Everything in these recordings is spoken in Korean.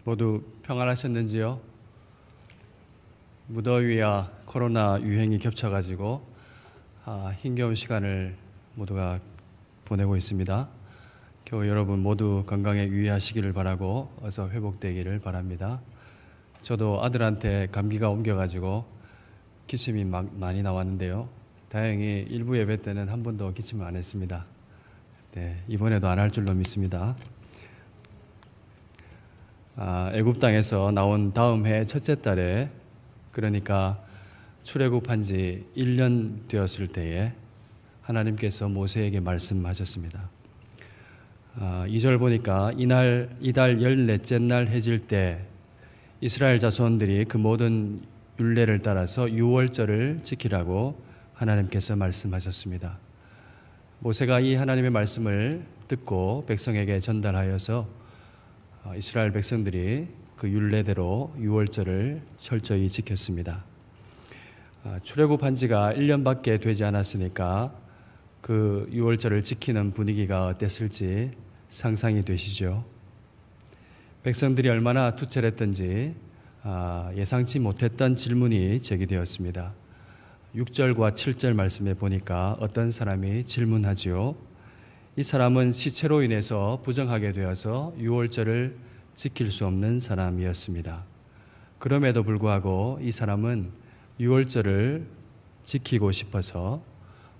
모두 평안하셨는지요? 무더위와 코로나 유행이 겹쳐가지고 힘겨운 시간을 모두가 보내고 있습니다. 교우 여러분 모두 건강에 유의하시기를 바라고 어서 회복되기를 바랍니다. 저도 아들한테 감기가 옮겨가지고 기침이 많이 나왔는데요. 다행히 일부 예배 때는 한 번도 기침을 안 했습니다. 네, 이번에도 안 할 줄로 믿습니다. 애굽 땅에서 나온 다음 해 첫째 달에, 그러니까 출애굽한 지 1년 되었을 때에 하나님께서 모세에게 말씀하셨습니다. 2절 보니까 이달 14째 날 해질 때 이스라엘 자손들이 그 모든 율례를 따라서 유월절을 지키라고 하나님께서 말씀하셨습니다. 모세가 이 하나님의 말씀을 듣고 백성에게 전달하여서 이스라엘 백성들이 그 율례대로 유월절을 철저히 지켰습니다. 출애굽한 지가 1년밖에 되지 않았으니까 그 유월절을 지키는 분위기가 어땠을지 상상이 되시죠? 백성들이 얼마나 투철했던지 예상치 못했던 질문이 제기되었습니다. 6절과 7절 말씀에 보니까 어떤 사람이 질문하지요. 이 사람은 시체로 인해서 부정하게 되어서 유월절을 지킬 수 없는 사람이었습니다. 그럼에도 불구하고 이 사람은 유월절을 지키고 싶어서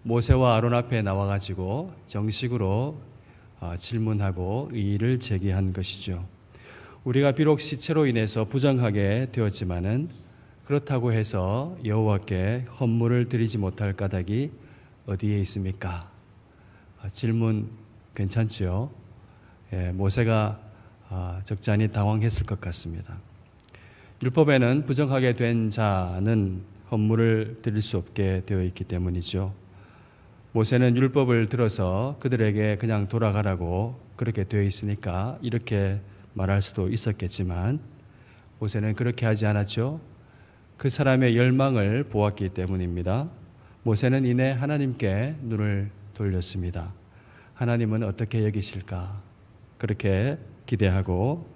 모세와 아론 앞에 나와가지고 정식으로 질문하고 의의를 제기한 것이죠. 우리가 비록 시체로 인해서 부정하게 되었지만은 그렇다고 해서 여호와께 헌물을 드리지 못할 까닭이 어디에 있습니까? 질문 괜찮지요? 모세가 적잖이 당황했을 것 같습니다. 율법에는 부정하게 된 자는 헌물을 드릴 수 없게 되어 있기 때문이죠. 모세는 율법을 들어서 그들에게 그냥 돌아가라고 그렇게 되어 있으니까 이렇게 말할 수도 있었겠지만 모세는 그렇게 하지 않았죠. 그 사람의 열망을 보았기 때문입니다. 모세는 이내 하나님께 눈을 돌렸습니다. 하나님은 어떻게 여기실까? 그렇게 기대하고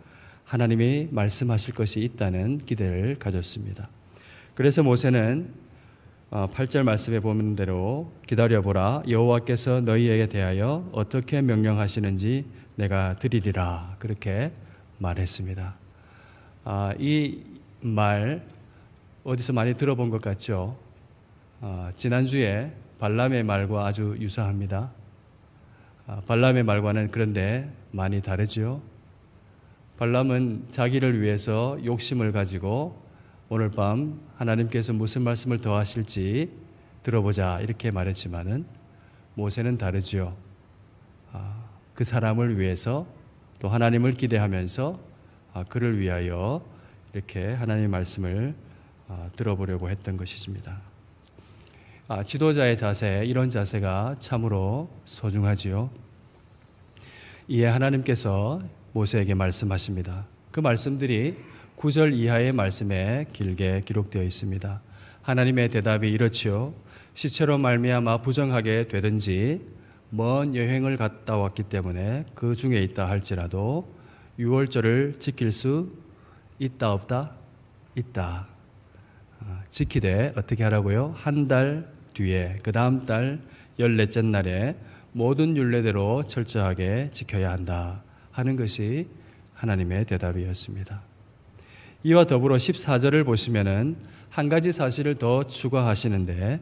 하나님이 말씀하실 것이 있다는 기대를 가졌습니다. 그래서 모세는 8절 말씀에 보는 대로 기다려보라, 여호와께서 너희에게 대하여 어떻게 명령하시는지 내가 드리리라, 그렇게 말했습니다. 이 말 어디서 많이 들어본 것 같죠? 지난주에 발람의 말과 아주 유사합니다. 발람의 말과는 그런데 많이 다르죠. 발람은 자기를 위해서 욕심을 가지고 오늘 밤 하나님께서 무슨 말씀을 더 하실지 들어보자 이렇게 말했지만은 모세는 다르죠. 그 사람을 위해서 또 하나님을 기대하면서 그를 위하여 이렇게 하나님의 말씀을 들어보려고 했던 것이십니다. 지도자의 자세, 이런 자세가 참으로 소중하지요. 이에 하나님께서 모세에게 말씀하십니다. 그 말씀들이 9절 이하의 말씀에 길게 기록되어 있습니다. 하나님의 대답이 이렇지요. 시체로 말미암아 부정하게 되든지 먼 여행을 갔다 왔기 때문에 그 중에 있다 할지라도 유월절을 지킬 수 있다 없다? 있다. 지키되 어떻게 하라고요? 한 달 뒤에 그 다음 달 14째 날에 모든 율례대로 철저하게 지켜야 한다 하는 것이 하나님의 대답이었습니다. 이와 더불어 14절을 보시면은 한 가지 사실을 더 추가하시는데,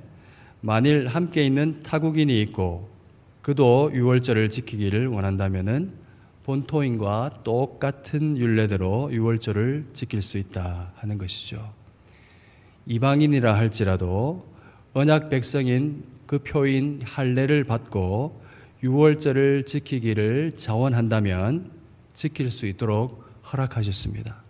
만일 함께 있는 타국인이 있고 그도 유월절을 지키기를 원한다면은 본토인과 똑같은 율례대로 유월절을 지킬 수 있다 하는 것이죠. 이방인이라 할지라도 언약 백성인 그 표인 할례를 받고 유월절을 지키기를 자원한다면 지킬 수 있도록 허락하셨습니다.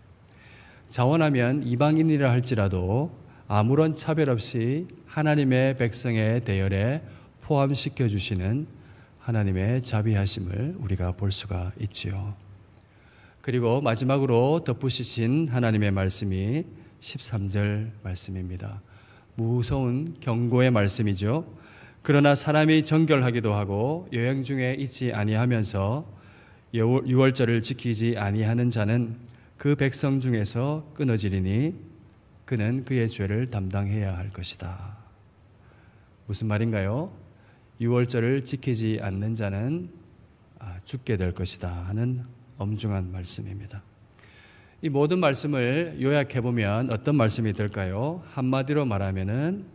자원하면 이방인이라 할지라도 아무런 차별 없이 하나님의 백성의 대열에 포함시켜 주시는 하나님의 자비하심을 우리가 볼 수가 있지요. 그리고 마지막으로 덧붙이신 하나님의 말씀이 13절 말씀입니다. 무서운 경고의 말씀이죠. 그러나 사람이 정결하기도 하고 여행 중에 있지 아니하면서 유월절을 지키지 아니하는 자는 그 백성 중에서 끊어지리니 그는 그의 죄를 담당해야 할 것이다. 무슨 말인가요? 유월절을 지키지 않는 자는 죽게 될 것이다 하는 엄중한 말씀입니다. 이 모든 말씀을 요약해보면 어떤 말씀이 될까요? 한마디로 말하면은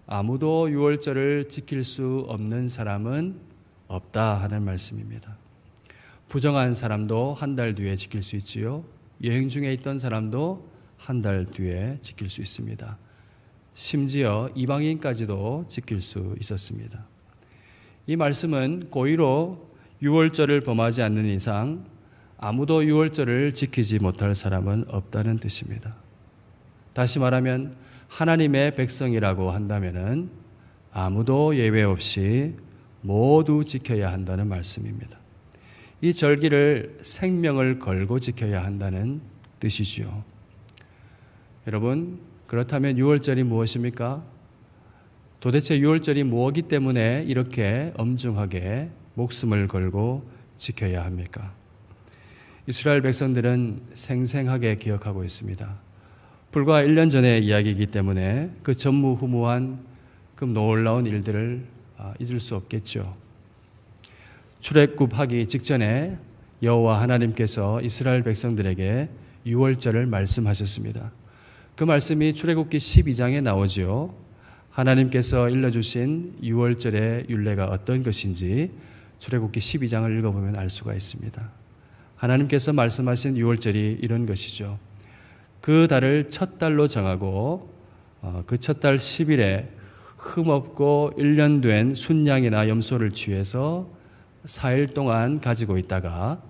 아무도 유월절을 지킬 수 없는 사람은 없다 하는 말씀입니다. 부정한 사람도 한 달 뒤에 지킬 수 있지요. 여행 중에 있던 사람도 한 달 뒤에 지킬 수 있습니다. 심지어 이방인까지도 지킬 수 있었습니다. 이 말씀은 고의로 유월절을 범하지 않는 이상 아무도 유월절을 지키지 못할 사람은 없다는 뜻입니다. 다시 말하면 하나님의 백성이라고 한다면은 아무도 예외 없이 모두 지켜야 한다는 말씀입니다. 이 절기를 생명을 걸고 지켜야 한다는 뜻이지요. 여러분, 그렇다면 유월절이 무엇입니까? 도대체 유월절이 무엇이기 때문에 이렇게 엄중하게 목숨을 걸고 지켜야 합니까? 이스라엘 백성들은 생생하게 기억하고 있습니다. 불과 1년 전의 이야기이기 때문에 그 전무후무한 그 놀라운 일들을 잊을 수 없겠죠. 출애굽하기 직전에 여호와 하나님께서 이스라엘 백성들에게 유월절을 말씀하셨습니다. 그 말씀이 출애굽기 12장에 나오지요. 하나님께서 일러주신 유월절의 율례가 어떤 것인지 출애굽기 12장을 읽어보면 알 수가 있습니다. 하나님께서 말씀하신 유월절이 이런 것이죠. 그 달을 첫 달로 정하고 그 첫 달 10일에 흠없고 1년 된 순양이나 염소를 취해서 4일 동안 가지고 있다가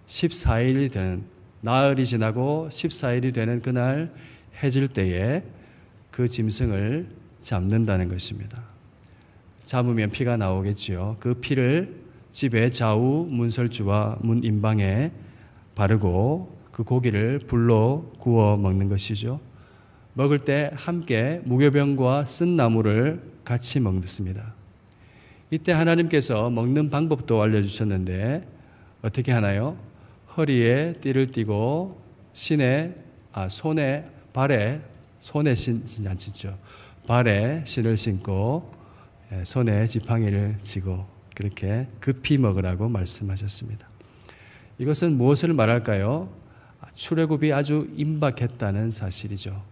14일이 되는 나흘이 지나고 14일이 되는 그날 해질 때에 그 짐승을 잡는다는 것입니다. 잡으면 피가 나오겠지요. 그 피를 집의 좌우 문설주와 문 임방에 바르고 그 고기를 불로 구워 먹는 것이죠. 먹을 때 함께 무교병과 쓴 나무를 같이 먹습니다. 이때 하나님께서 먹는 방법도 알려주셨는데 어떻게 하나요? 허리에 띠를 띠고 발에 신을 신고 손에 지팡이를 쥐고 그렇게 급히 먹으라고 말씀하셨습니다. 이것은 무엇을 말할까요? 출애굽이 아주 임박했다는 사실이죠.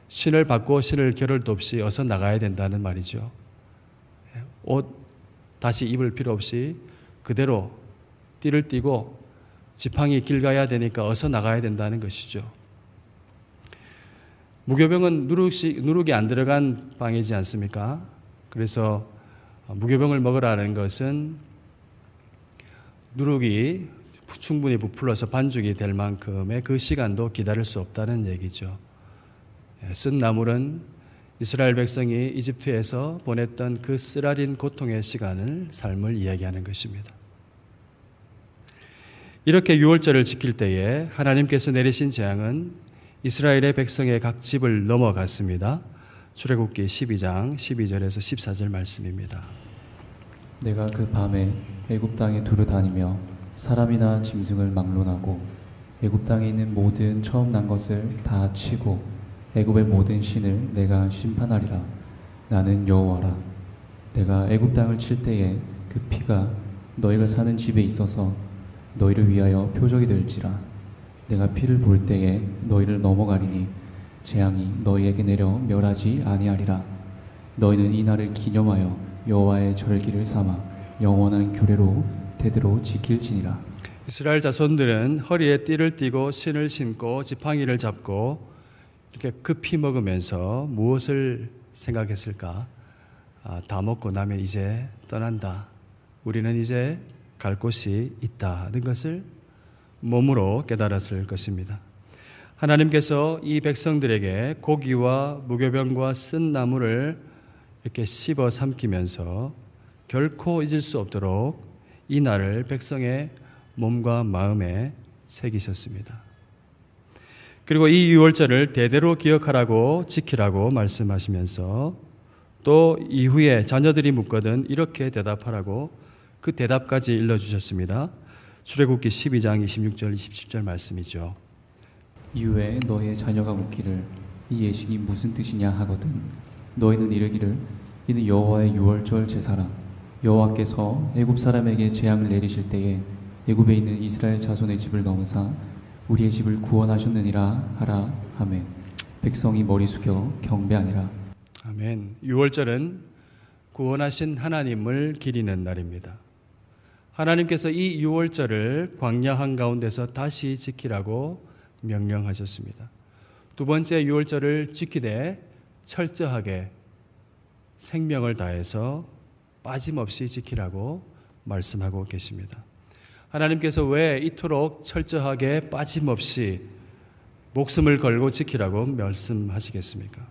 신을 받고 신을 겨를도 없이 어서 나가야 된다는 말이죠. 옷 다시 입을 필요 없이 그대로 띠를 띠고 지팡이 길 가야 되니까 어서 나가야 된다는 것이죠. 무교병은 누룩이 안 들어간 빵이지 않습니까? 그래서 무교병을 먹으라는 것은 누룩이 충분히 부풀어서 반죽이 될 만큼의 그 시간도 기다릴 수 없다는 얘기죠. 쓴 나물은 이스라엘 백성이 이집트에서 보냈던 그 쓰라린 고통의 삶을 이야기하는 것입니다. 이렇게 유월절을 지킬 때에 하나님께서 내리신 재앙은 이스라엘의 백성의 각 집을 넘어갔습니다. 출애굽기 12장 12절에서 14절 말씀입니다. 내가 그 밤에 애굽 땅에 두루 다니며 사람이나 짐승을 막론하고 애굽 땅에 있는 모든 처음 난 것을 다 치고 애굽의 모든 신을 내가 심판하리라. 나는 여호와라. 내가 애굽 땅을 칠 때에 그 피가 너희가 사는 집에 있어서 너희를 위하여 표적이 될지라. 내가 피를 볼 때에 너희를 넘어가리니 재앙이 너희에게 내려 멸하지 아니하리라. 너희는 이 날을 기념하여 여호와의 절기를 삼아 영원한 규례로 대대로 지킬지니라. 이스라엘 자손들은 허리에 띠를 띠고 신을 신고 지팡이를 잡고 이렇게 급히 먹으면서 무엇을 생각했을까? 다 먹고 나면 이제 떠난다. 우리는 이제 갈 곳이 있다는 것을 몸으로 깨달았을 것입니다. 하나님께서 이 백성들에게 고기와 무교병과 쓴 나무를 이렇게 씹어 삼키면서 결코 잊을 수 없도록 이 날을 백성의 몸과 마음에 새기셨습니다. 그리고 이 유월절을 대대로 기억하라고 지키라고 말씀하시면서 또 이후에 자녀들이 묻거든 이렇게 대답하라고 그 대답까지 일러주셨습니다. 출애굽기 12장 26절 27절 말씀이죠. 이후에 너의 자녀가 묻기를 이 예식이 무슨 뜻이냐 하거든 너희는 이르기를 이는 여호와의 유월절 제사라. 여호와께서 애굽 사람에게 재앙을 내리실 때에 애굽에 있는 이스라엘 자손의 집을 넘으사 우리의 집을 구원하셨느니라 하라 하매 백성이 머리 숙여 경배하니라. 아멘. 유월절은 구원하신 하나님을 기리는 날입니다. 하나님께서 이 유월절을 광야 한가운데서 다시 지키라고 명령하셨습니다. 두 번째 유월절을 지키되 철저하게 생명을 다해서 빠짐없이 지키라고 말씀하고 계십니다. 하나님께서 왜 이토록 철저하게 빠짐없이 목숨을 걸고 지키라고 말씀하시겠습니까?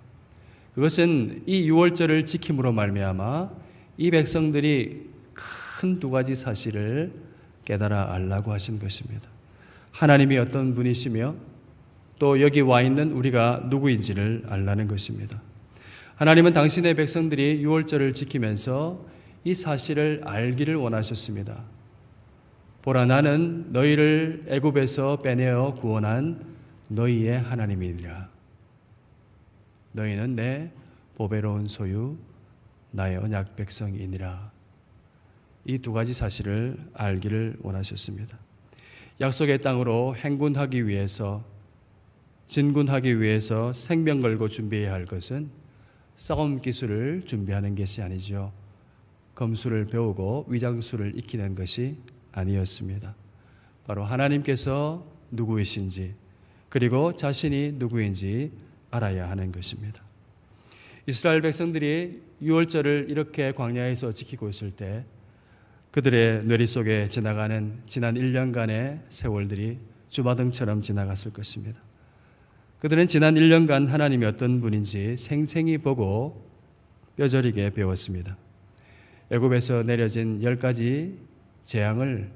그것은 이 유월절을 지킴으로 말미암아 이 백성들이 큰 두 가지 사실을 깨달아 알라고 하신 것입니다. 하나님이 어떤 분이시며 또 여기 와 있는 우리가 누구인지를 알라는 것입니다. 하나님은 당신의 백성들이 유월절을 지키면서 이 사실을 알기를 원하셨습니다. 보라, 나는 너희를 애굽에서 빼내어 구원한 너희의 하나님이니라. 너희는 내 보배로운 소유, 나의 언약 백성이니라. 이 두 가지 사실을 알기를 원하셨습니다. 약속의 땅으로 행군하기 위해서, 진군하기 위해서 생명 걸고 준비해야 할 것은 싸움 기술을 준비하는 것이 아니죠. 검술을 배우고 위장술을 익히는 것이 아니었습니다. 바로 하나님께서 누구이신지 그리고 자신이 누구인지 알아야 하는 것입니다. 이스라엘 백성들이 유월절을 이렇게 광야에서 지키고 있을 때 그들의 뇌리 속에 지나가는 지난 1년간의 세월들이 주마등처럼 지나갔을 것입니다. 그들은 지난 1년간 하나님이 어떤 분인지 생생히 보고 뼈저리게 배웠습니다. 애굽에서 내려진 10가지 재앙을,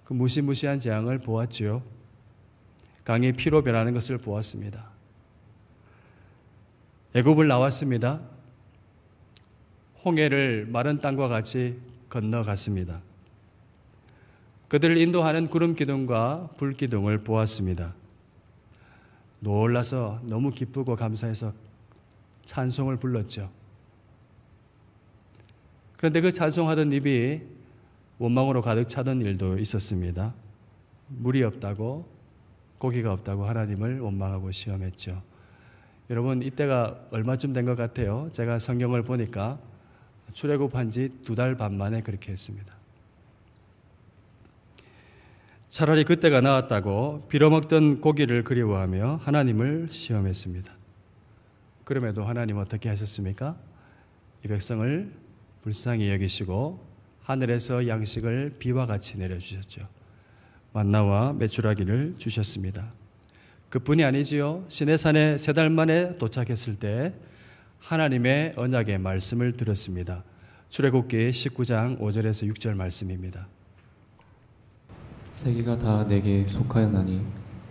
그 무시무시한 재앙을 보았지요. 강이 피로 변하는 것을 보았습니다. 애굽을 나왔습니다. 홍해를 마른 땅과 같이 건너갔습니다. 그들을 인도하는 구름 기둥과 불 기둥을 보았습니다. 놀라서 너무 기쁘고 감사해서 찬송을 불렀죠. 그런데 그 찬송하던 입이 원망으로 가득 차던 일도 있었습니다. 물이 없다고, 고기가 없다고 하나님을 원망하고 시험했죠. 여러분, 이때가 얼마쯤 된 것 같아요? 제가 성경을 보니까 출애굽한 지 2달 반 만에 그렇게 했습니다. 차라리 그때가 나았다고 빌어먹던 고기를 그리워하며 하나님을 시험했습니다. 그럼에도 하나님 어떻게 하셨습니까? 이 백성을 불쌍히 여기시고 하늘에서 양식을 비와 같이 내려주셨죠. 만나와 메추라기를 주셨습니다. 그뿐이 아니지요. 시내산에 3달 만에 도착했을 때 하나님의 언약의 말씀을 들었습니다. 출애굽기 19장 5절에서 6절 말씀입니다. 세계가 다 내게 속하였나니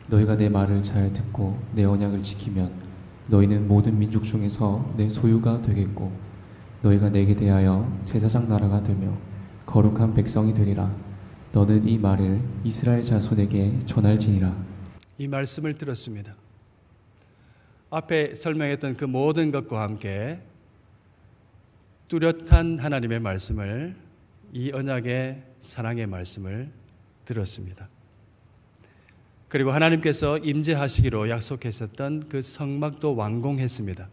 너희가 내 말을 잘 듣고 내 언약을 지키면 너희는 모든 민족 중에서 내 소유가 되겠고 너희가 내게 대하여 제사장 나라가 되며 거룩한 백성이 되리라. 너는 이 말을 이스라엘 자손에게 전할지니라. 이 말씀을 들었습니다. 앞에 설명했던 그 모든 것과 함께 뚜렷한 하나님의 말씀을, 이 언약의 사랑의 말씀을 들었습니다. 그리고 하나님께서 임재하시기로 약속했었던 그 성막도 완공했습니다.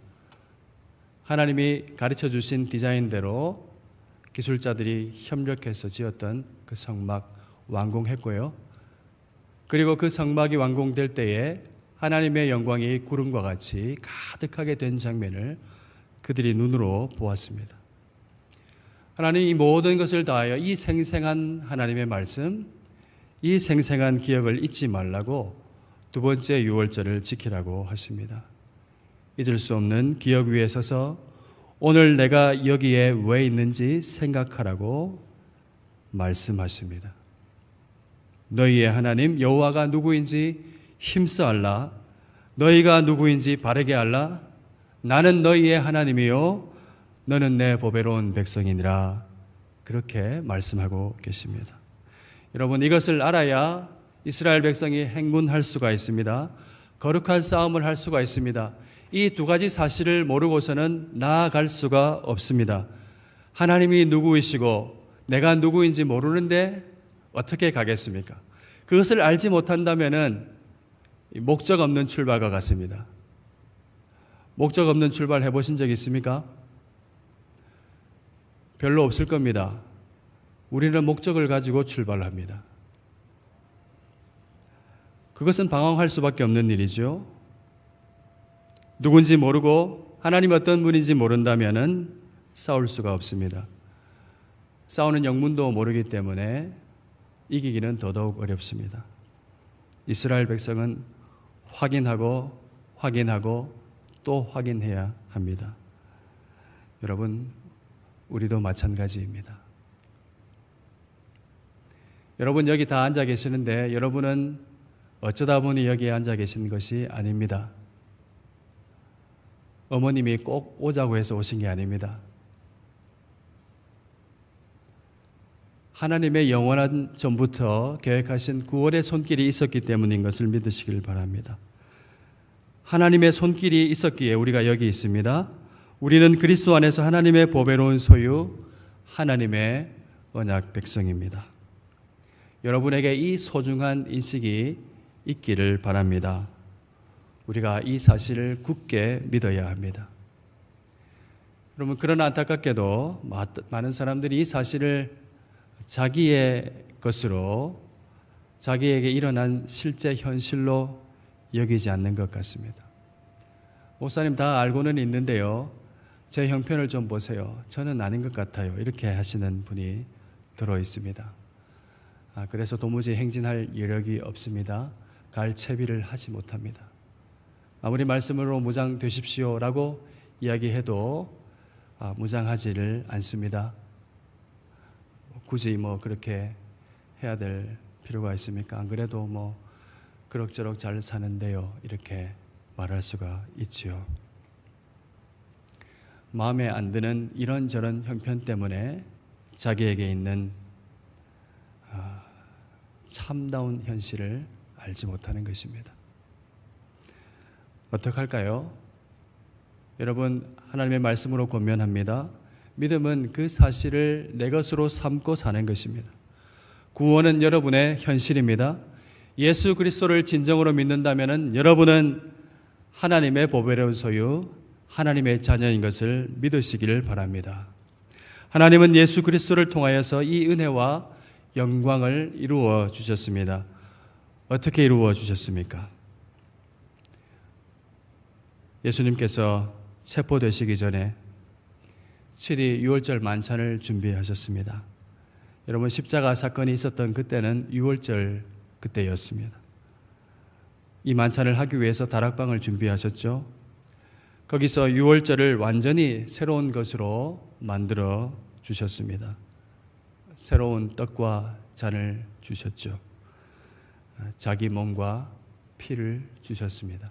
하나님이 가르쳐 주신 디자인대로 기술자들이 협력해서 지었던 그 성막 완공했고요. 그리고 그 성막이 완공될 때에 하나님의 영광이 구름과 같이 가득하게 된 장면을 그들이 눈으로 보았습니다. 하나님 이 모든 것을 다하여 이 생생한 하나님의 말씀, 이 생생한 기억을 잊지 말라고 두 번째 유월절을 지키라고 하십니다. 잊을 수 없는 기억 위에 서서 오늘 내가 여기에 왜 있는지 생각하라고 말씀하십니다. 너희의 하나님 여호와가 누구인지 힘써 알라. 너희가 누구인지 바르게 알라. 나는 너희의 하나님이요 너는 내 보배로운 백성이니라. 그렇게 말씀하고 계십니다. 여러분, 이것을 알아야 이스라엘 백성이 행군할 수가 있습니다. 거룩한 싸움을 할 수가 있습니다. 이 두 가지 사실을 모르고서는 나아갈 수가 없습니다. 하나님이 누구이시고 내가 누구인지 모르는데 어떻게 가겠습니까? 그것을 알지 못한다면은 목적 없는 출발과 같습니다. 목적 없는 출발 해보신 적 있습니까? 별로 없을 겁니다. 우리는 목적을 가지고 출발합니다. 그것은 방황할 수밖에 없는 일이죠. 누군지 모르고 하나님 어떤 분인지 모른다면은 싸울 수가 없습니다. 싸우는 영문도 모르기 때문에 이기기는 더더욱 어렵습니다. 이스라엘 백성은 확인하고 또 확인해야 합니다. 여러분, 우리도 마찬가지입니다. 여러분 여기 다 앉아 계시는데 여러분은 어쩌다 보니 여기에 앉아 계신 것이 아닙니다. 어머님이 꼭 오자고 해서 오신 게 아닙니다. 하나님의 영원한 전부터 계획하신 구원의 손길이 있었기 때문인 것을 믿으시길 바랍니다. 하나님의 손길이 있었기에 우리가 여기 있습니다. 우리는 그리스도 안에서 하나님의 보배로운 소유, 하나님의 언약 백성입니다. 여러분에게 이 소중한 인식이 있기를 바랍니다. 우리가 이 사실을 굳게 믿어야 합니다. 여러분, 그러나 안타깝게도 많은 사람들이 이 사실을 자기의 것으로, 자기에게 일어난 실제 현실로 여기지 않는 것 같습니다. 목사님 다 알고는 있는데요, 제 형편을 좀 보세요. 저는 아닌 것 같아요. 이렇게 하시는 분이 들어 있습니다. 그래서 도무지 행진할 여력이 없습니다. 갈 채비를 하지 못합니다. 아무리 말씀으로 무장되십시오라고 이야기해도 무장하지를 않습니다. 굳이 그렇게 해야 될 필요가 있습니까? 안 그래도 그럭저럭 잘 사는데요. 이렇게 말할 수가 있지요. 마음에 안 드는 이런저런 형편 때문에 자기에게 있는 참다운 현실을 알지 못하는 것입니다. 어떡할까요? 여러분, 하나님의 말씀으로 권면합니다. 믿음은 그 사실을 내 것으로 삼고 사는 것입니다. 구원은 여러분의 현실입니다. 예수 그리스도를 진정으로 믿는다면 여러분은 하나님의 보배로운 소유, 하나님의 자녀인 것을 믿으시기를 바랍니다. 하나님은 예수 그리스도를 통하여서 이 은혜와 영광을 이루어 주셨습니다. 어떻게 이루어 주셨습니까? 예수님께서 체포되시기 전에 7일 유월절 만찬을 준비하셨습니다. 여러분, 십자가 사건이 있었던 그때는 유월절 그때였습니다. 이 만찬을 하기 위해서 다락방을 준비하셨죠. 거기서 유월절을 완전히 새로운 것으로 만들어 주셨습니다. 새로운 떡과 잔을 주셨죠. 자기 몸과 피를 주셨습니다.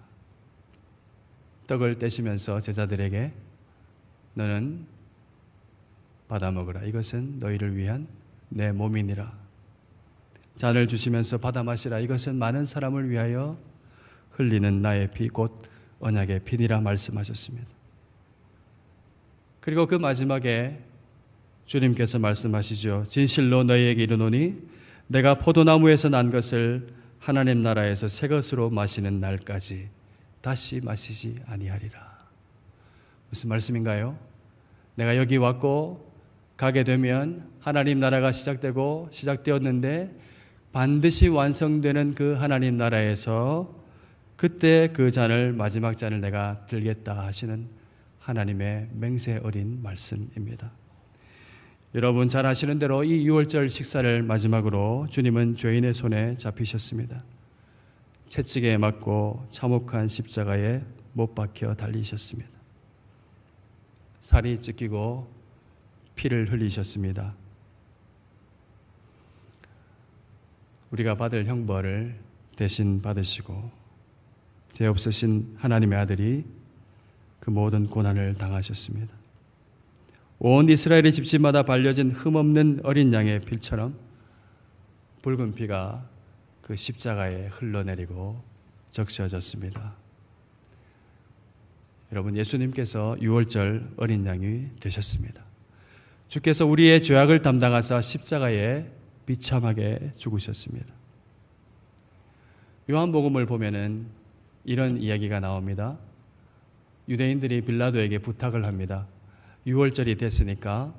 떡을 떼시면서 제자들에게 너는 받아 먹으라. 이것은 너희를 위한 내 몸이니라. 잔을 주시면서 받아 마시라. 이것은 많은 사람을 위하여 흘리는 나의 피, 곧 언약의 피니라 말씀하셨습니다. 그리고 그 마지막에 주님께서 말씀하시죠. 진실로 너희에게 이르노니 내가 포도나무에서 난 것을 하나님 나라에서 새 것으로 마시는 날까지 다시 마시지 아니하리라. 무슨 말씀인가요? 내가 여기 왔고 가게 되면 하나님 나라가 시작되었는데 반드시 완성되는 그 하나님 나라에서 그때 그 잔을, 마지막 잔을 내가 들겠다 하시는 하나님의 맹세 어린 말씀입니다. 여러분 잘 아시는 대로 이 유월절 식사를 마지막으로 주님은 죄인의 손에 잡히셨습니다. 채찍에 맞고 참혹한 십자가에 못 박혀 달리셨습니다. 살이 찢기고 피를 흘리셨습니다. 우리가 받을 형벌을 대신 받으시고 죄 없으신 하나님의 아들이 그 모든 고난을 당하셨습니다. 온 이스라엘의 집집마다 발려진 흠없는 어린 양의 필처럼 붉은 피가 그 십자가에 흘러내리고 적셔졌습니다. 여러분, 예수님께서 유월절 어린 양이 되셨습니다. 주께서 우리의 죄악을 담당하사 십자가에 비참하게 죽으셨습니다. 요한복음을 보면은 이런 이야기가 나옵니다. 유대인들이 빌라도에게 부탁을 합니다. 유월절이 됐으니까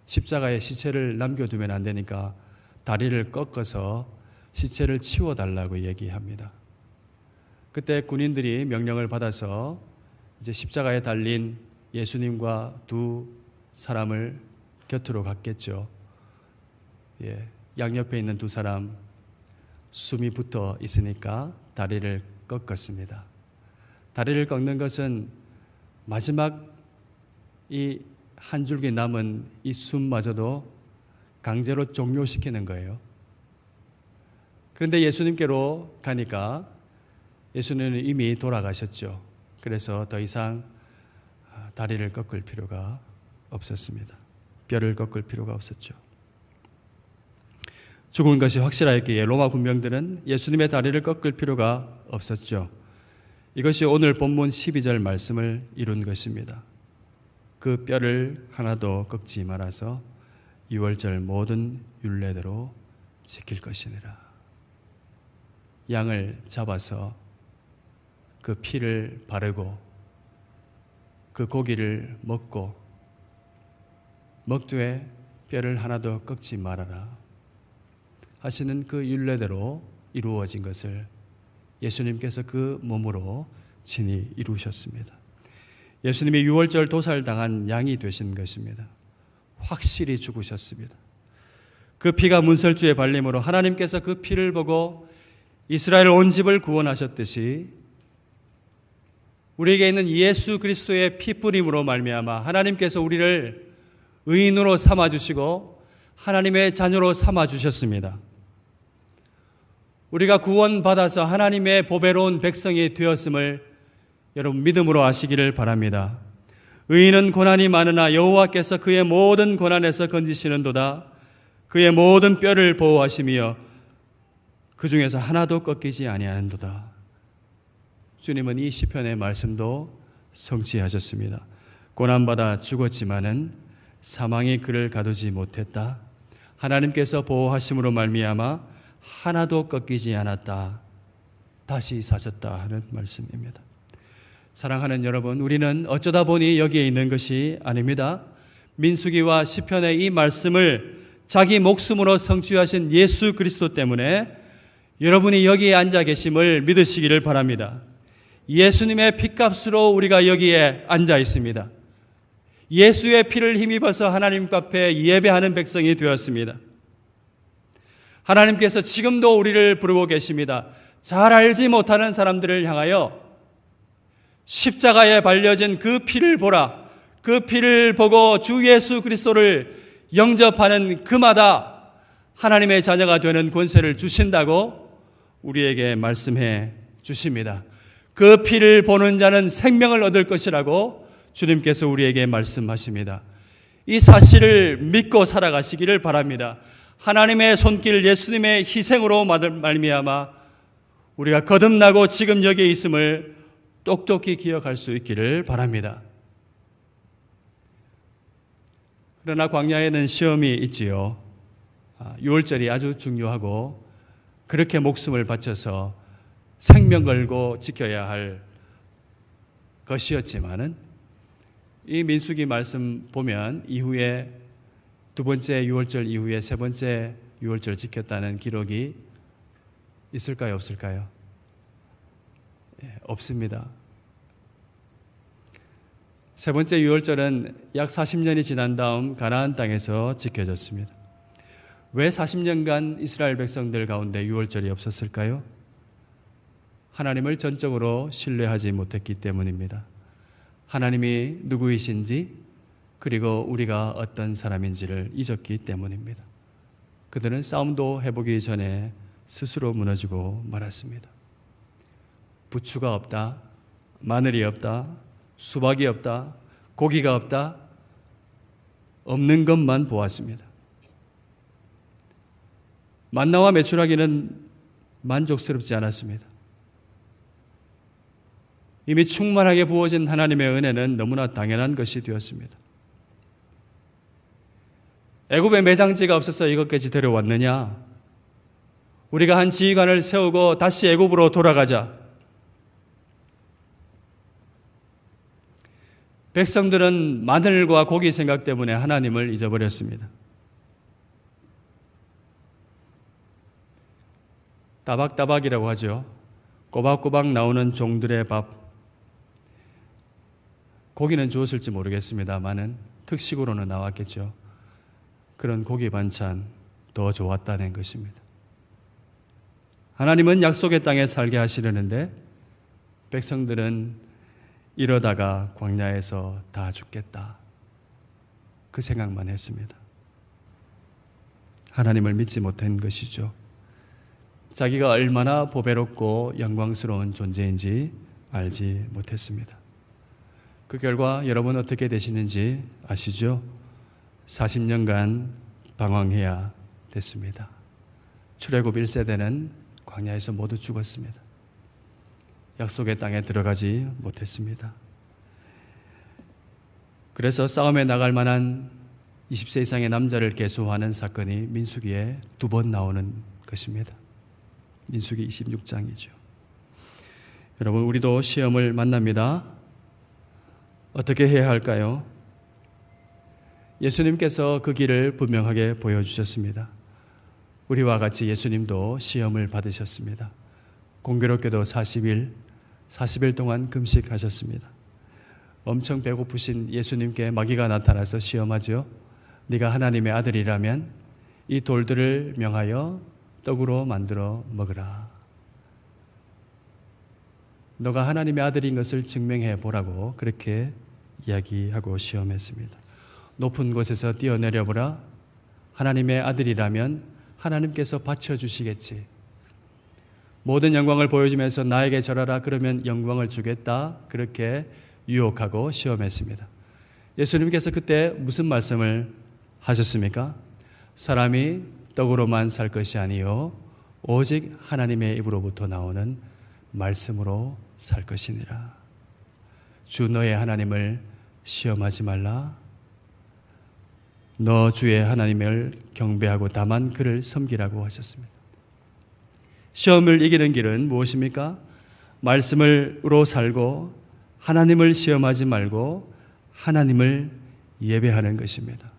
십자가에 시체를 남겨두면 안 되니까 다리를 꺾어서 시체를 치워달라고 얘기합니다. 그때 군인들이 명령을 받아서 이제 십자가에 달린 예수님과 두 사람을 곁으로 갔겠죠. 양옆에 있는 두 사람 숨이 붙어 있으니까 다리를 꺾었습니다. 다리를 꺾는 것은 마지막 이 한 줄기 남은 이 숨마저도 강제로 종료시키는 거예요. 그런데 예수님께로 가니까 예수님은 이미 돌아가셨죠. 그래서 더 이상 다리를 꺾을 필요가 없었습니다. 뼈를 꺾을 필요가 없었죠. 죽은 것이 확실하였기에 로마 군병들은 예수님의 다리를 꺾을 필요가 없었죠. 이것이 오늘 본문 12절 말씀을 이룬 것입니다. 그 뼈를 하나도 꺾지 말아서 유월절 모든 율례대로 지킬 것이니라. 양을 잡아서 그 피를 바르고 그 고기를 먹고 먹되 뼈를 하나도 꺾지 말아라 하시는 그 율례대로 이루어진 것을 예수님께서 그 몸으로 친히 이루셨습니다. 예수님이 유월절 도살당한 양이 되신 것입니다. 확실히 죽으셨습니다. 그 피가 문설주에 발림으로 하나님께서 그 피를 보고 이스라엘 온 집을 구원하셨듯이 우리에게 있는 예수 그리스도의 피뿌림으로 말미암아 하나님께서 우리를 의인으로 삼아주시고 하나님의 자녀로 삼아주셨습니다. 우리가 구원받아서 하나님의 보배로운 백성이 되었음을 여러분 믿음으로 아시기를 바랍니다. 의인은 고난이 많으나 여호와께서 그의 모든 고난에서 건지시는도다. 그의 모든 뼈를 보호하시며 그 중에서 하나도 꺾이지 아니하는도다. 주님은 이 시편의 말씀도 성취하셨습니다. 고난받아 죽었지만은 사망이 그를 가두지 못했다. 하나님께서 보호하심으로 말미암아 하나도 꺾이지 않았다. 다시 사셨다 하는 말씀입니다. 사랑하는 여러분, 우리는 어쩌다 보니 여기에 있는 것이 아닙니다. 민수기와 시편의 이 말씀을 자기 목숨으로 성취하신 예수 그리스도 때문에 여러분이 여기에 앉아 계심을 믿으시기를 바랍니다. 예수님의 피값으로 우리가 여기에 앉아 있습니다. 예수의 피를 힘입어서 하나님 앞에 예배하는 백성이 되었습니다. 하나님께서 지금도 우리를 부르고 계십니다. 잘 알지 못하는 사람들을 향하여 십자가에 발려진 그 피를 보라. 그 피를 보고 주 예수 그리스도를 영접하는 그마다 하나님의 자녀가 되는 권세를 주신다고 우리에게 말씀해 주십니다. 그 피를 보는 자는 생명을 얻을 것이라고 주님께서 우리에게 말씀하십니다. 이 사실을 믿고 살아가시기를 바랍니다. 하나님의 손길 예수님의 희생으로 말미암아 우리가 거듭나고 지금 여기에 있음을 똑똑히 기억할 수 있기를 바랍니다. 그러나 광야에는 시험이 있지요. 유월절이 아주 중요하고 그렇게 목숨을 바쳐서 생명 걸고 지켜야 할 것이었지만은 이 민수기 말씀 보면 이후에 두 번째 유월절 이후에 세 번째 유월절 지켰다는 기록이 있을까요? 없을까요? 없습니다. 세 번째 유월절은 약 40년이 지난 다음 가나안 땅에서 지켜졌습니다. 왜 40년간 이스라엘 백성들 가운데 유월절이 없었을까요? 하나님을 전적으로 신뢰하지 못했기 때문입니다. 하나님이 누구이신지 그리고 우리가 어떤 사람인지를 잊었기 때문입니다. 그들은 싸움도 해보기 전에 스스로 무너지고 말았습니다. 부추가 없다, 마늘이 없다, 수박이 없다, 고기가 없다, 없는 것만 보았습니다. 만나와 메추라기는 만족스럽지 않았습니다. 이미 충만하게 부어진 하나님의 은혜는 너무나 당연한 것이 되었습니다. 애굽에 매장지가 없어서 이것까지 데려왔느냐? 우리가 한 지휘관을 세우고 다시 애굽으로 돌아가자. 백성들은 마늘과 고기 생각 때문에 하나님을 잊어버렸습니다. 따박따박이라고 하죠. 꼬박꼬박 나오는 종들의 밥. 고기는 주었을지 모르겠습니다만은 특식으로는 나왔겠죠. 그런 고기 반찬 더 좋았다는 것입니다. 하나님은 약속의 땅에 살게 하시려는데 백성들은 이러다가 광야에서 다 죽겠다. 그 생각만 했습니다. 하나님을 믿지 못한 것이죠. 자기가 얼마나 보배롭고 영광스러운 존재인지 알지 못했습니다. 그 결과 여러분 어떻게 되시는지 아시죠? 40년간 방황해야 됐습니다. 출애굽 1세대는 광야에서 모두 죽었습니다. 약속의 땅에 들어가지 못했습니다. 그래서 싸움에 나갈 만한 20세 이상의 남자를 계수하는 사건이 민수기에 2번 나오는 것입니다. 민수기 26장이죠. 여러분, 우리도 시험을 만납니다. 어떻게 해야 할까요? 예수님께서 그 길을 분명하게 보여주셨습니다. 우리와 같이 예수님도 시험을 받으셨습니다. 공교롭게도 40일 동안 금식하셨습니다. 엄청 배고프신 예수님께 마귀가 나타나서 시험하죠. 네가 하나님의 아들이라면 이 돌들을 명하여 떡으로 만들어 먹으라. 너가 하나님의 아들인 것을 증명해 보라고 그렇게 이야기하고 시험했습니다. 높은 곳에서 뛰어내려 보라. 하나님의 아들이라면 하나님께서 바쳐주시겠지. 모든 영광을 보여주면서 나에게 절하라. 그러면 영광을 주겠다. 그렇게 유혹하고 시험했습니다. 예수님께서 그때 무슨 말씀을 하셨습니까? 사람이 떡으로만 살 것이 아니요 오직 하나님의 입으로부터 나오는 말씀으로 살 것이니라. 주 너의 하나님을 시험하지 말라. 너 주의 하나님을 경배하고 다만 그를 섬기라고 하셨습니다. 시험을 이기는 길은 무엇입니까? 말씀으로 살고 하나님을 시험하지 말고 하나님을 예배하는 것입니다.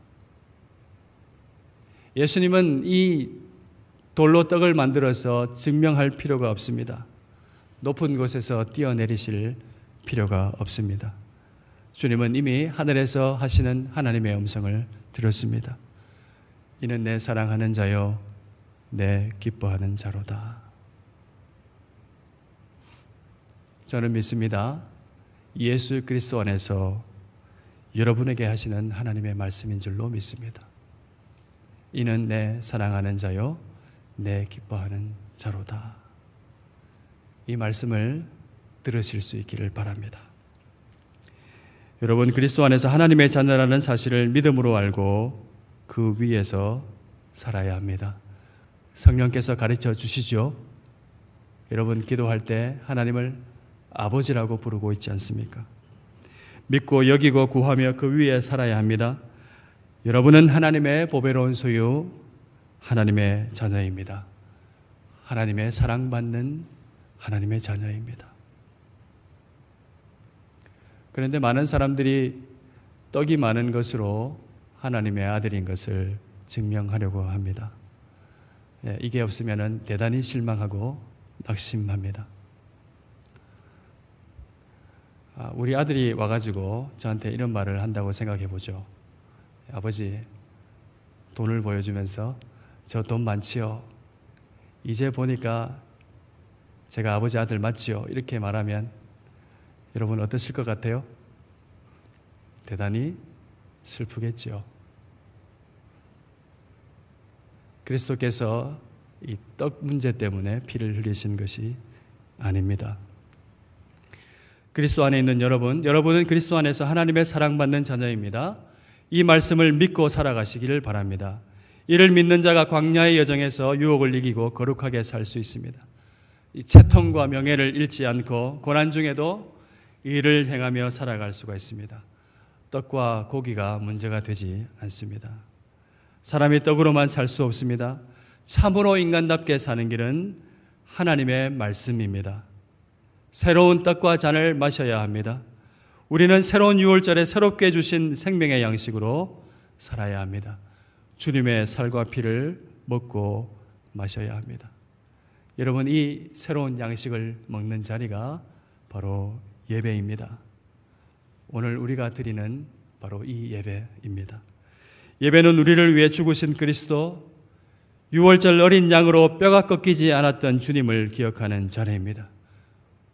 예수님은 이 돌로 떡을 만들어서 증명할 필요가 없습니다. 높은 곳에서 뛰어내리실 필요가 없습니다. 주님은 이미 하늘에서 하시는 하나님의 음성을 들었습니다. 이는 내 사랑하는 자요 내 기뻐하는 자로다. 저는 믿습니다. 예수 그리스도 안에서 여러분에게 하시는 하나님의 말씀인 줄로 믿습니다. 이는 내 사랑하는 자요 내 기뻐하는 자로다. 이 말씀을 들으실 수 있기를 바랍니다. 여러분, 그리스도 안에서 하나님의 자녀라는 사실을 믿음으로 알고 그 위에서 살아야 합니다. 성령께서 가르쳐 주시죠. 여러분, 기도할 때 하나님을 아버지라고 부르고 있지 않습니까? 믿고 여기고 구하며 그 위에 살아야 합니다. 여러분은 하나님의 보배로운 소유, 하나님의 자녀입니다. 하나님의 사랑받는 하나님의 자녀입니다. 그런데 많은 사람들이 떡이 많은 것으로 하나님의 아들인 것을 증명하려고 합니다. 이게 없으면 대단히 실망하고 낙심합니다. 우리 아들이 와가지고 저한테 이런 말을 한다고 생각해 보죠. 아버지, 돈을 보여주면서 저 돈 많지요? 이제 보니까 제가 아버지 아들 맞지요? 이렇게 말하면 여러분 어떠실 것 같아요? 대단히 슬프겠지요. 그리스도께서 이 떡 문제 때문에 피를 흘리신 것이 아닙니다. 그리스도 안에 있는 여러분은 그리스도 안에서 하나님의 사랑받는 자녀입니다. 이 말씀을 믿고 살아가시기를 바랍니다. 이를 믿는 자가 광야의 여정에서 유혹을 이기고 거룩하게 살 수 있습니다. 이 채통과 명예를 잃지 않고 고난 중에도 이를 행하며 살아갈 수가 있습니다. 떡과 고기가 문제가 되지 않습니다. 사람이 떡으로만 살 수 없습니다. 참으로 인간답게 사는 길은 하나님의 말씀입니다. 새로운 떡과 잔을 마셔야 합니다. 우리는 새로운 유월절에 새롭게 주신 생명의 양식으로 살아야 합니다. 주님의 살과 피를 먹고 마셔야 합니다. 여러분, 이 새로운 양식을 먹는 자리가 바로 예배입니다. 오늘 우리가 드리는 바로 이 예배입니다. 예배는 우리를 위해 죽으신 그리스도, 유월절 어린 양으로 뼈가 꺾이지 않았던 주님을 기억하는 자리입니다.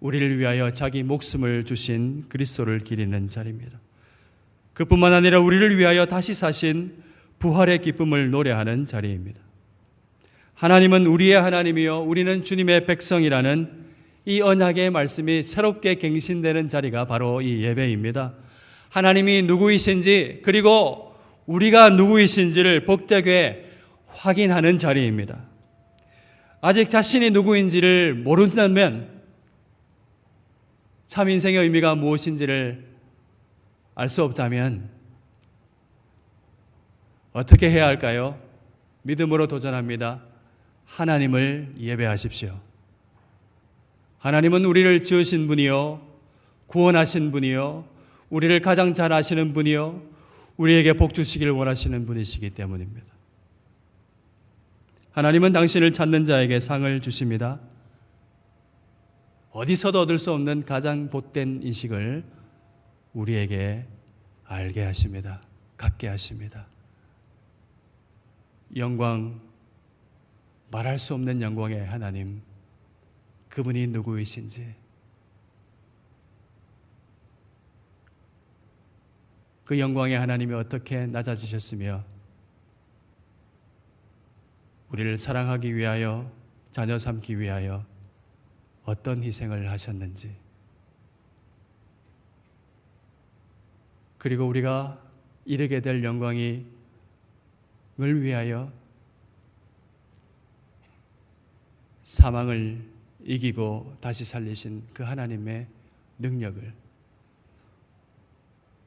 우리를 위하여 자기 목숨을 주신 그리스도를 기리는 자리입니다. 그뿐만 아니라 우리를 위하여 다시 사신 부활의 기쁨을 노래하는 자리입니다. 하나님은 우리의 하나님이요 우리는 주님의 백성이라는 이 언약의 말씀이 새롭게 갱신되는 자리가 바로 이 예배입니다. 하나님이 누구이신지 그리고 우리가 누구이신지를 복되게 확인하는 자리입니다. 아직 자신이 누구인지를 모른다면 참 인생의 의미가 무엇인지를 알 수 없다면 어떻게 해야 할까요? 믿음으로 도전합니다. 하나님을 예배하십시오. 하나님은 우리를 지으신 분이요 구원하신 분이요 우리를 가장 잘 아시는 분이요 우리에게 복 주시기를 원하시는 분이시기 때문입니다. 하나님은 당신을 찾는 자에게 상을 주십니다. 어디서도 얻을 수 없는 가장 복된 인식을 우리에게 알게 하십니다. 갖게 하십니다. 영광, 말할 수 없는 영광의 하나님, 그분이 누구이신지, 그 영광의 하나님이 어떻게 낮아지셨으며 우리를 사랑하기 위하여, 자녀 삼기 위하여 어떤 희생을 하셨는지, 그리고 우리가 이르게 될 영광을 위하여 사망을 이기고 다시 살리신 그 하나님의 능력을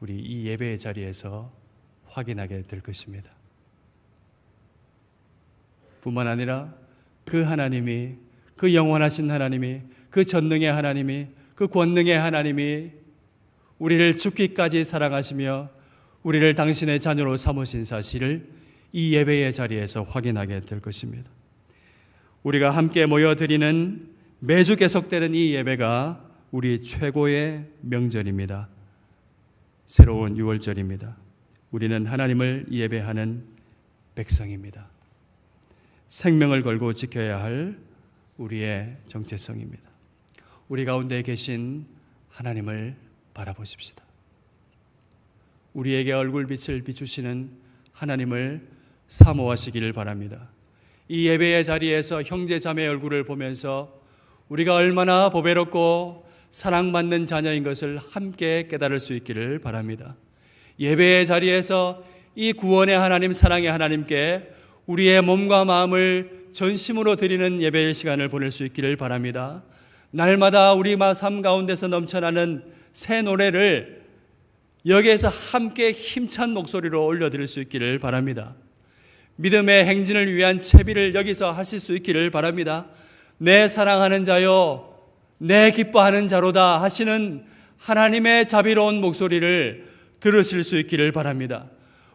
우리 이 예배의 자리에서 확인하게 될 것입니다. 뿐만 아니라 그 하나님이, 그 영원하신 하나님이, 그 전능의 하나님이, 그 권능의 하나님이 우리를 죽기까지 사랑하시며 우리를 당신의 자녀로 삼으신 사실을 이 예배의 자리에서 확인하게 될 것입니다. 우리가 함께 모여드리는 매주 계속되는 이 예배가 우리 최고의 명절입니다. 새로운 유월절입니다. 우리는 하나님을 예배하는 백성입니다. 생명을 걸고 지켜야 할 우리의 정체성입니다. 우리 가운데 계신 하나님을 바라보십시다. 우리에게 얼굴빛을 비추시는 하나님을 사모하시기를 바랍니다. 이 예배의 자리에서 형제 자매의 얼굴을 보면서 우리가 얼마나 보배롭고 사랑받는 자녀인 것을 함께 깨달을 수 있기를 바랍니다. 예배의 자리에서 이 구원의 하나님, 사랑의 하나님께 우리의 몸과 마음을 전심으로 드리는 예배의 시간을 보낼 수 있기를 바랍니다. 날마다 우리 삶 가운데서 넘쳐나는 새 노래를 여기에서 함께 힘찬 목소리로 올려드릴 수 있기를 바랍니다. 믿음의 행진을 위한 채비를 여기서 하실 수 있기를 바랍니다. 내 사랑하는 자요, 내 기뻐하는 자로다 하시는 하나님의 자비로운 목소리를 들으실 수 있기를 바랍니다.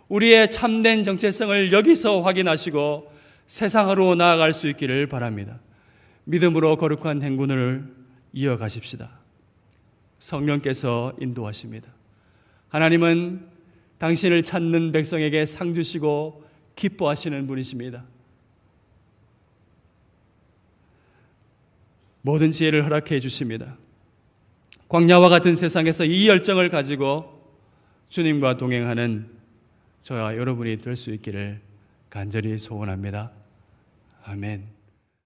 우리의 참된 정체성을 여기서 확인하시고 세상으로 나아갈 수 있기를 바랍니다. 믿음으로 거룩한 행군을 이어가십시다. 성령께서 인도하십니다. 하나님은 당신을 찾는 백성에게 상 주시고 기뻐하시는 분이십니다. 모든 지혜를 허락해 주십니다. 광야와 같은 세상에서 이 열정을 가지고 주님과 동행하는 저와 여러분이 될 수 있기를 간절히 소원합니다. 아멘.